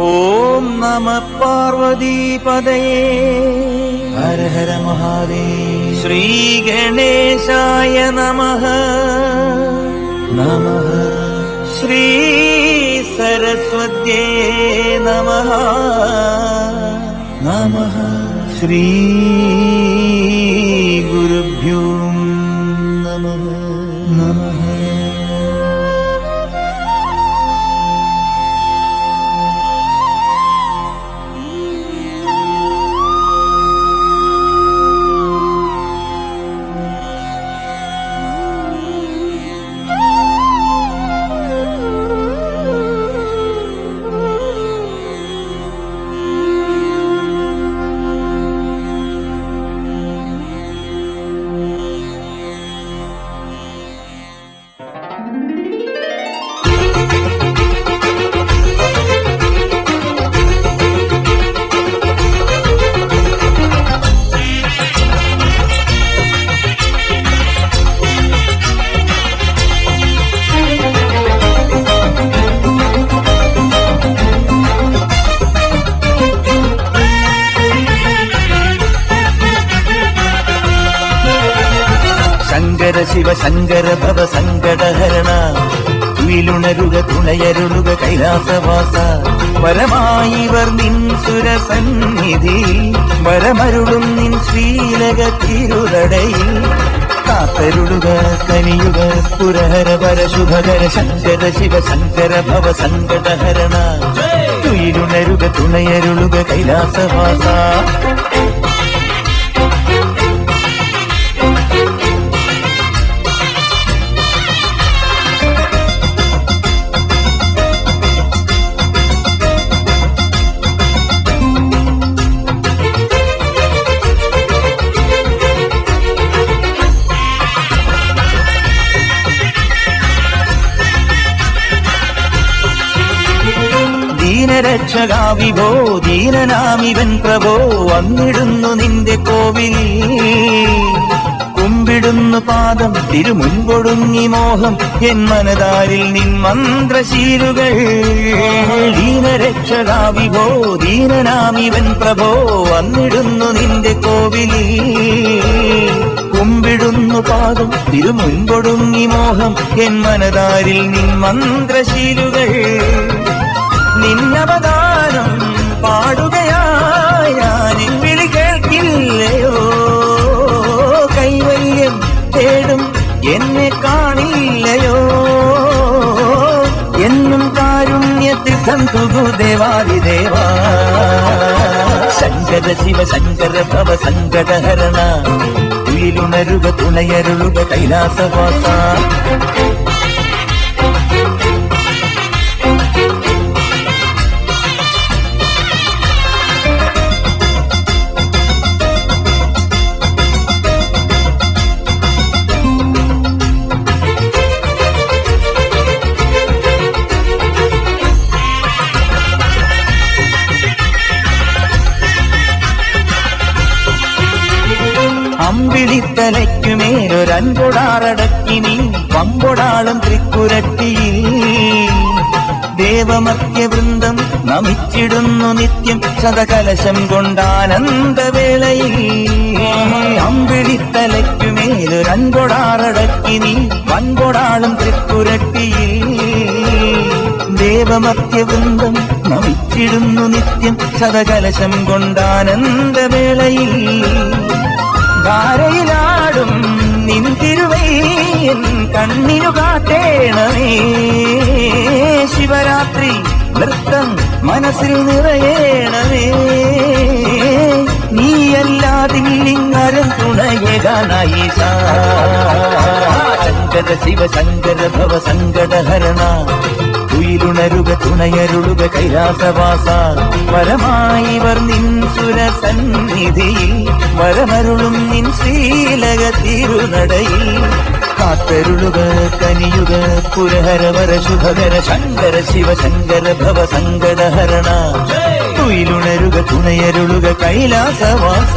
ഓം നമ പാർവതീപതയേ ഹര ഹര മഹാദേവ. ശ്രീ ഗണേശായ നമഃ നമഃ. ശ്രീ സരസ്വത്യേ നമഃ നമഃ. ശ്രീ ഗുരുഭ്യോ നമഃ നമഃ. ശങ്കര ശിവ ശങ്കര ഭവ സങ്കടഹരണ തുയിലുണരുക തുണയരുളുക കൈലാസവാസ. വരമായിവർ നിൻ സുരസന്നിധി വരമരുളും നിൻ ശ്രീലക തിരുനടയിൽ കാത്തരുളുക കനിയുക പുരഹര പരശുഭകര. ശങ്കര ശിവ ശങ്കര ഭവ സങ്കടഹരണ തുയിലുണരുക തുണയരുളുക കൈലാസവാസ. ദീനരക്ഷകാ വിഭോ ദീനനാമിവൻ പ്രഭോ വന്നിടുന്നു നിന്റെ കോവിലിൽ. കുമ്പിടുന്നു പാദം തിരുമുൻപൊടുങ്ങി മോഹം എൻ മനതാരിൽ നിൻ മന്ത്രശീലുകൾ. ദീനരക്ഷകാ വിഭോ ദീനനാമിവൻ പ്രഭോ വന്നിടുന്നു നിന്റെ കോവിലിൽ. കുമ്പിടുന്നു പാദം തിരുമുൻപൊടുങ്ങി മോഹം എൻ മനതാരിൽ നിൻ മന്ത്രശീലുകൾ. നിന്നവതാരം പാടുകയായ നിൻ വിളി കേൾക്കില്ലയോ? കൈവല്യം തേടും എന്നെ കാണില്ലയോ? എന്നും കാരുണ്യത്തിൽ തന്തുകു ദേവാദിദേവാ. ശങ്കര ശിവ ശങ്കര ഭവ സങ്കടഹരണ തുയിലുണരുക തുണയരുളുക കൈലാസവാസ. അമ്പിളിത്തലയ്ക്കുമേലൊരൻകൊടാറടക്കി നീ പമ്പൊടാളും തൃക്കുരട്ടിയിൽ. ദേവമർത്യവൃന്ദം നമിച്ചിടുന്നു നിത്യം ശതകലശം കൊണ്ടാനന്ദവേളയിൽ. അമ്പിളിത്തലയ്ക്കുമേലൊരൻകൊടാറടക്കി നീ പമ്പൊടാളും തൃക്കുരട്ടിയിൽ. ദേവമർത്യവൃന്ദം നമിച്ചിടുന്നു നിത്യം ശതകലശം കൊണ്ടാനന്ദവേളയിൽ. ധാരയിലാടും നിൻ തിരുവൈൻ കണ്ണിനു കാട്ടേണമേ. ശിവരാത്രി നൃത്തം മനസ്സിൽ നിറയേണമേ. നീയല്ലാതില്ലിങ്ങരം തുണയേകാനായിഷ. ശങ്കര ശിവ ശങ്കര ഭവ സങ്കടഹരണ തുയിലുണരുക തുണയരുളുക കൈലാസവാസ. വരമായിവർ നിൻ സുരസന്നിധിയിൽ വരമരുളും നിൻ ശ്രീലക തിരുനടയിൽ കാത്തരുളുക കനിയുക പുരഹര വരശുഭകര. ശങ്കര ശിവ ശങ്കര ഭവ സങ്കടഹരണ തുയിലുണരുക തുണയരുളുക കൈലാസവാസ.